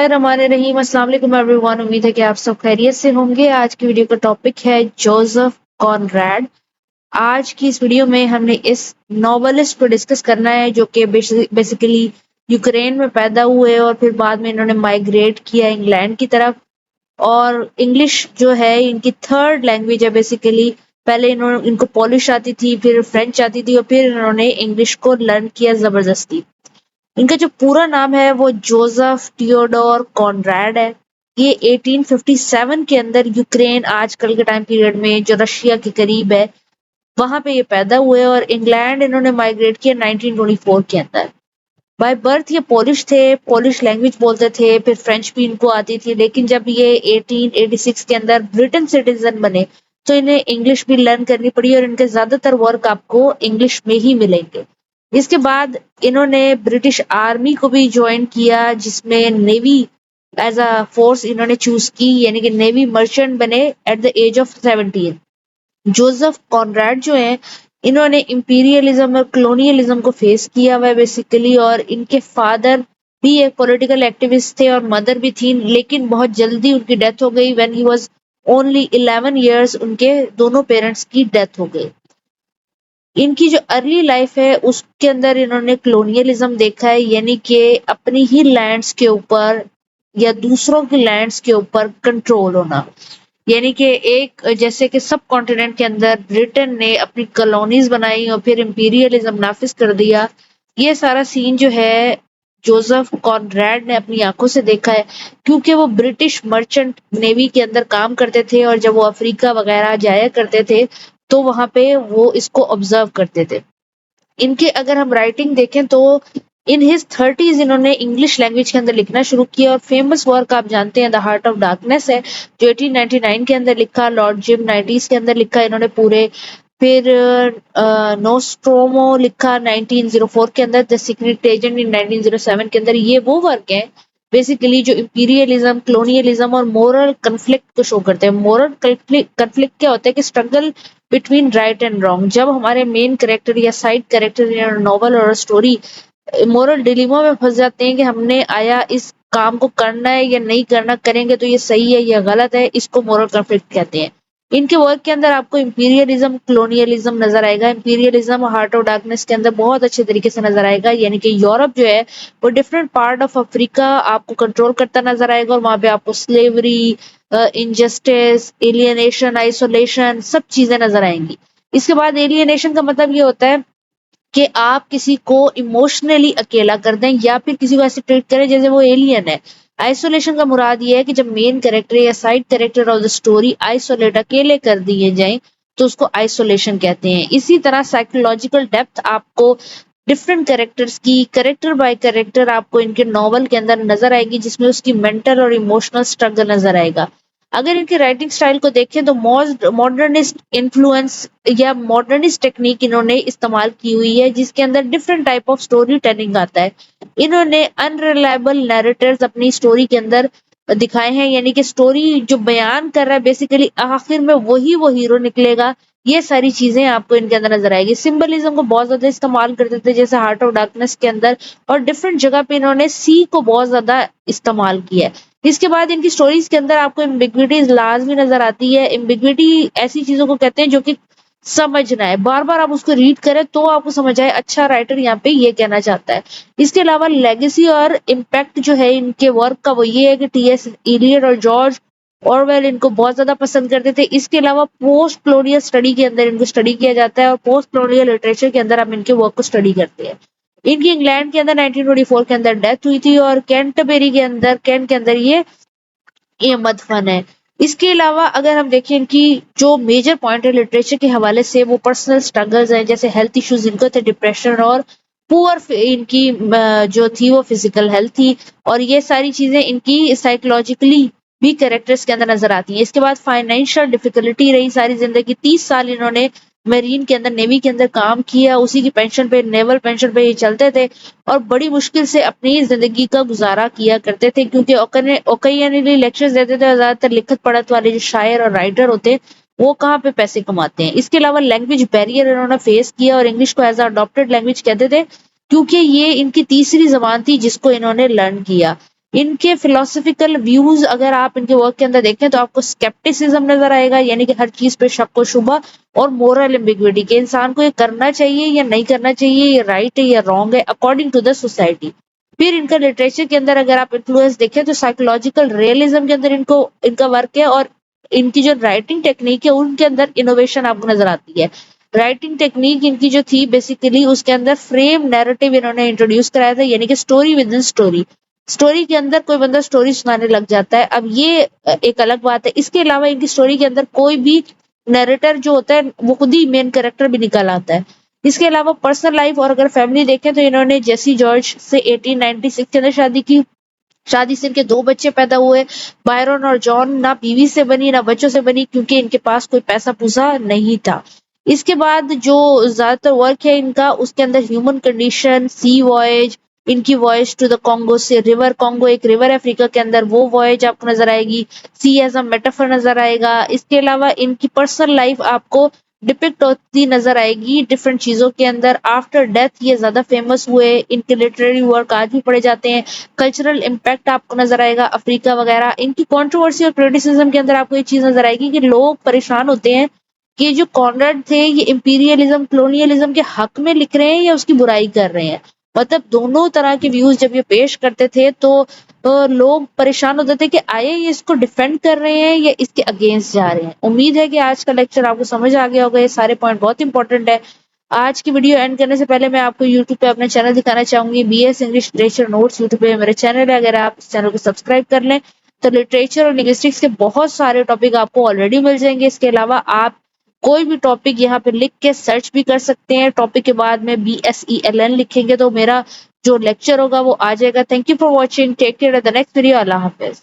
बिस्मिल्लाहिर्रहमानिर्रहीम। अस्सलाम वालेकुम एवरीवन। उम्मीद है कि आप सब खैरियत से होंगे। आज की वीडियो का टॉपिक है जोसेफ कॉनरैड। आज की इस वीडियो में हमने इस नॉवेलिस्ट को डिस्कस करना है जो कि बेसिकली यूक्रेन में पैदा हुए और फिर बाद में इन्होंने माइग्रेट किया इंग्लैंड की तरफ। और इंग्लिश जो है इनकी थर्ड लैंग्वेज है बेसिकली। पहले इनको पोलिश आती थी, फिर फ्रेंच आती थी और फिर इन्होंने इंग्लिश को लर्न किया जबरदस्ती। इनका जो पूरा नाम है वो जोसेफ थियोडोर कॉनरैड है। ये 1857 के अंदर यूक्रेन आजकल के टाइम पीरियड में जो रशिया के करीब है वहां पे ये पैदा हुए और इंग्लैंड इन्होंने माइग्रेट किया 1924 के अंदर। बाय बर्थ ये पोलिश थे, पोलिश लैंग्वेज बोलते थे, फिर फ्रेंच भी इनको आती थी। लेकिन जब ये 1886 के अंदर ब्रिटेन सिटीजन बने तो इन्हें इंग्लिश भी लर्न करनी पड़ी और इनके ज्यादातर वर्क आपको इंग्लिश में ही मिलेंगे। इसके बाद इन्होंने ब्रिटिश आर्मी को भी ज्वाइन किया जिसमें नेवी एज अ फोर्स इन्होंने चूज की, यानी कि नेवी मर्चेंट बने at the age of 17। Joseph Conrad जो है इन्होंने इंपीरियलिज्म और कॉलोनियलिज्म को फेस किया हुआ है बेसिकली। और इनके फादर भी एक पॉलिटिकल एक्टिविस्ट थे और मदर भी थी, लेकिन बहुत जल्दी उनकी डेथ हो गई। When he was only 11 years उनके दोनों पेरेंट्स की डेथ हो गई। इनकी जो अर्ली लाइफ है उसके अंदर इन्होंने कॉलोनियलिज्म देखा है, यानी कि अपनी ही लैंड्स के ऊपर या दूसरों की लैंड्स के ऊपर कंट्रोल होना। यानी कि एक जैसे कि सब कॉन्टिनेंट के अंदर ब्रिटेन ने अपनी कॉलोनीज बनाई और फिर इंपीरियलिज्म नाफिज कर दिया। ये सारा सीन जो है जोसेफ कॉनरैड ने अपनी आंखों से देखा है, क्योंकि वो ब्रिटिश मर्चेंट नेवी के अंदर काम करते थे और जब वो अफ्रीका वगैरह जाया करते थे तो वहां पे वो इसको ऑब्जर्व करते थे। इनके अगर हम राइटिंग देखें तो इन हिज 30s इन्होंने इंग्लिश लैंग्वेज के अंदर लिखना शुरू किया और फेमस वर्क आप जानते हैं द हार्ट ऑफ डार्कनेस है जो 1899 के अंदर लिखा। लॉर्ड जिम 90s के अंदर लिखा इन्होंने पूरे। फिर नोस्ट्रोमो लिखा 1904 के अंदर। द सीक्रेट एजेंट इन 1907 के अंदर। ये वो वर्क है बेसिकली जो इंपीरियलिज्म, कॉलोनियलिज्म और मोरल कन्फ्लिक्ट को शो करते हैं। मोरल कन्फ्लिक्ट क्या होता है कि struggle between right and wrong. जब हमारे मेन कैरेक्टर या साइड कैरेक्टर या नॉवल और स्टोरी मोरल डिलीमा में फंस जाते हैं कि हमने आया इस काम को करना है या नहीं करना, करेंगे तो ये सही है या गलत है, इसको मोरल कन्फ्लिक्ट कहते हैं। इनके वर्क के अंदर आपको इंपीरियलिज्म, कॉलोनियलिज्म नजर आएगा। इंपीरियलिज्म हार्ट ऑफ डार्कनेस के अंदर बहुत अच्छे तरीके से नजर आएगा, यानी कि यूरोप जो है वो डिफरेंट पार्ट ऑफ अफ्रीका आपको कंट्रोल करता नजर आएगा और वहां पे आपको स्लेवरी, इनजस्टिस, एलियनेशन, आइसोलेशन सब चीजें नजर आएंगी। इसके बाद एलियनेशन का मतलब ये होता है कि आप किसी को इमोशनली अकेला कर दें या फिर किसी को ऐसे ट्रीट करें जैसे वो एलियन है। आइसोलेशन का मुराद ये है कि जब मेन कैरेक्टर या side character of the story isolate, अकेले कर दिए जाएं तो उसको आइसोलेशन कहते हैं। इसी तरह साइकोलॉजिकल डेप्थ आपको डिफरेंट कैरेक्टर्स की कैरेक्टर बाय कैरेक्टर आपको इनके नॉवल के अंदर नजर आएगी, जिसमें उसकी मेंटल और इमोशनल स्ट्रगल नजर आएगा। अगर इनके राइटिंग स्टाइल को देखें तो मॉडर्निस्ट इन्फ्लुएंस या मॉडर्निस्ट टेक्निक इन्होंने इस्तेमाल की हुई है, जिसके अंदर different type of story telling आता है। इन्होंने अनरिलायबल नैरेटर्स अपनी स्टोरी के अंदर दिखाए हैं, यानी कि स्टोरी जो बयान कर रहा है बेसिकली आखिर में वही वो हीरो निकलेगा। ये सारी चीजें आपको इनके अंदर नजर आएगी। सिंबलिज्म को बहुत ज्यादा इस्तेमाल करते थे जैसे हार्ट ऑफ डार्कनेस के अंदर, और डिफरेंट जगह पे इन्होंने सी को बहुत ज्यादा इस्तेमाल किया है। इसके बाद इनकी स्टोरीज के अंदर आपको एम्बिग्विटीज लाजमी नजर आती है। एम्बिग्विटी ऐसी चीजों को कहते हैं जो कि समझना है, बार बार आप उसको रीड करें तो आपको समझ आए अच्छा राइटर यहाँ पे ये कहना चाहता है। इसके अलावा लेगेसी और इम्पैक्ट जो है इनके वर्क का वो ये है कि टी.एस. इलियट और जॉर्ज ऑरवेल इनको बहुत ज्यादा पसंद करते थे। इसके अलावा पोस्ट कॉलोनियल स्टडी के अंदर इनको स्टडी किया जाता है और पोस्ट कॉलोनियल लिटरेचर के अंदर हम इनके वर्क को स्टडी करते हैं। इनकी इंग्लैंड के अंदर 1924 के अंदर डेथ हुई थी और कैंटरबरी के अंदर, कैंट के अंदर ये मदफन है। इसके अलावा अगर हम देखें इनकी जो मेजर पॉइंट है लिटरेचर के हवाले से वो पर्सनल स्ट्रगल्स हैं, जैसे हेल्थ इश्यूज इनको थे, डिप्रेशन और पुअर इनकी जो थी वो फिजिकल हेल्थ थी। और ये सारी चीजें इनकी साइकोलॉजिकली भी कैरेक्टर्स के अंदर नजर आती हैं। इसके बाद फाइनेंशियल डिफिकल्टी रही सारी जिंदगी। 30 साल इन्होंने मेरीन के अंदर, नेवी के अंदर काम किया, उसी की पेंशन पे, नेवल पेंशन पे ये चलते थे और बड़ी मुश्किल से अपनी जिंदगी का गुजारा किया करते थे, क्योंकि ओकेजनली लेक्चर्स देते थे। ज्यादातर लिखत पढ़त वाले जो शायर और राइटर होते हैं वो कहाँ पे पैसे कमाते हैं। इसके अलावा लैंग्वेज बैरियर इन्होंने फेस किया और इंग्लिश को एज अडॉप्टेड लैंग्वेज कहते थे, क्योंकि ये इनकी तीसरी जबान थी जिसको इन्होंने लर्न किया। ان کے فلاسفیکل ویوز اگر آپ ان کے ورک کے اندر دیکھیں تو آپ کو اسکیپٹیسزم نظر آئے گا، یعنی کہ ہر چیز پہ شک و شبہ، اور مورل ایمبیگوٹی کہ انسان کو یہ کرنا چاہیے یا نہیں کرنا چاہیے، یہ رائٹ ہے یا رانگ ہے اکارڈنگ ٹو دا سوسائٹی۔ پھر ان کا لٹریچر کے اندر اگر آپ انفلوئنس دیکھیں تو سائیکولوجیکل ریئلزم کے اندر ان کا ورک ہے، اور ان کی جو رائٹنگ ٹیکنیک ہے ان کے اندر انوویشن آپ کو نظر آتی ہے۔ رائٹنگ ٹیکنیک ان کی جو تھی بیسیکلی اس کے اندر فریم نیریٹو انہوں نے انٹروڈیوس کرایا تھا، یعنی کہ story with in story, story کے اندر کوئی بندہ اسٹوری سنانے لگ جاتا ہے۔ اب یہ ایک الگ بات ہے۔ اس کے علاوہ ان کی اسٹوری کے اندر کوئی بھی نیریٹر جو ہوتا ہے وہ خود ہی مین کریکٹر بھی نکل آتا ہے۔ اس کے علاوہ پرسنل لائف اور اگر فیملی دیکھیں تو انہوں نے جیسی جارج سے 1896 کے اندر شادی کی، شادی سے ان کے 2 بچے پیدا ہوئے، بائرن اور جان۔ نہ بیوی سے بنی نہ بچوں سے بنی کیونکہ ان کے پاس کوئی پیسہ پوسا نہیں تھا۔ اس کے بعد جو زیادہ تر ورک ہے ان کا، اس کے اندر ہیومن کنڈیشن، سی وائج، ان کی وائج ٹو دا کانگو سے ریور کانگو ایک ریور افریقہ کے اندر، وہ وائج آپ کو نظر آئے گی، سی ایز اے میٹافر نظر آئے گا۔ اس کے علاوہ ان کی پرسنل لائف آپ کو ڈپکٹ ہوتی نظر آئے گی ڈفرنٹ چیزوں کے اندر۔ آفٹر ڈیتھ یہ زیادہ فیمس ہوئے، ان کے لٹریری ورک آج بھی پڑھے جاتے ہیں۔ کلچرل امپیکٹ آپ کو نظر آئے گا افریقہ وغیرہ۔ ان کی کنٹروورسی اور کریٹیسزم کے اندر آپ کو یہ چیز نظر آئے گی کہ لوگ پریشان ہوتے ہیں کہ جو کانراڈ تھے یہ امپیریلزم کلونیلزم کے حق میں لکھ رہے ہیں یا اس کی برائی کر رہے ہیں، مطلب دونوں طرح کے ویوز جب یہ پیش کرتے تھے تو لوگ پریشان ہوتے تھے کہ آئے یہ اس کو ڈیفینڈ کر رہے ہیں یا اس کے اگینسٹ جا رہے ہیں۔ امید ہے کہ آج کا لیکچر آپ کو سمجھ آ گیا ہوگا، یہ سارے پوائنٹ بہت انپورٹنٹ ہے۔ آج کی ویڈیو اینڈ کرنے سے پہلے میں آپ کو یوٹیوب پہ اپنا چینل دکھانا چاہوں گی، B S English literature notes YouTube پہ میرے چینل ہے، اگر آپ اس چینل کو سبسکرائب کر لیں تو لٹریچر اور لنگوسٹکس کے بہت سارے ٹاپک آپ کو آلریڈی مل جائیں گے۔ اس کے علاوہ آپ کوئی بھی ٹاپک یہاں پہ لکھ کے سرچ بھی کر سکتے ہیں، ٹاپک کے بعد میں BSELN لکھیں گے تو میرا جو لیکچر ہوگا وہ آ جائے گا۔ Thank you for watching, take care, next video, اللہ حافظ۔